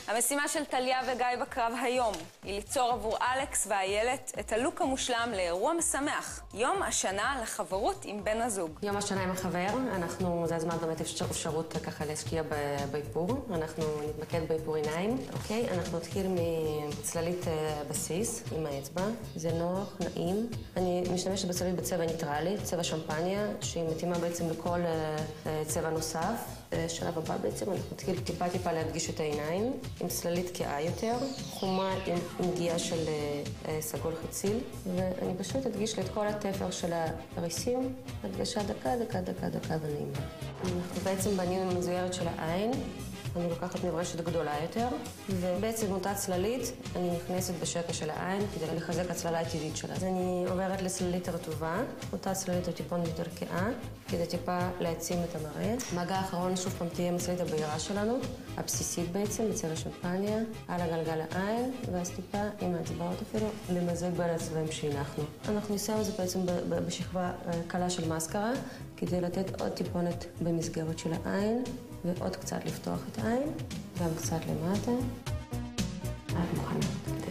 המשימה של טליה וגיא בקרב היום היא ליצור עבור אלכס ואיילת את הלוק המושלם לאירוע משמח. יום השנה לחברות עם בן הזוג. יום השנה עם החבר, זה הזמן באמת אפשרות ככה להשקיע באיפור. אנחנו נתמקד באיפור עיניים, אוקיי? אנחנו נתחיל מצללית בסיס עם האצבע. זה נוח, נעים. אני משתמשת בצללית בצבע ניטרלי, צבע שמפניה, שהיא מתאימה בעצם לכל צבע נוסף. בשלב הבא בעצם אנחנו נתחיל טיפה להדגיש את העיניים, עם צללית קאה יותר, חומה עם נגיעה של סגול חציל, ואני פשוט אדגיש את כל התפר של הריסים, הדגשה דקה ונעימה. אנחנו בעצם בנינו מזוירת של העין, אני לוקחת מברשת גדולה יותר, ובעצם אותה צללית אני נכנסת בשקע של העין כדי לחזק הצללה הטבעית שלה. אז אני עוברת לצללית רטובה, אותה צללית טיפון יותר קאה, כדי טיפה להעצים את המראה. המגע האחרון שוב פעם תהיה מצללית הבהירה שלנו, הבסיסית בעצם, בצבע שמפניה, על הגלגל העין, ואז טיפה עם האצבעות אפילו, למזג בין הצבעים שהנחנו. אנחנו נסיים את זה בעצם בשכבה קלה של מסקרה, כדי לתת עוד טיפונת במסגרת של העין, ועוד קצת לפתוח את העין, גם קצת למטה. את מוכנה.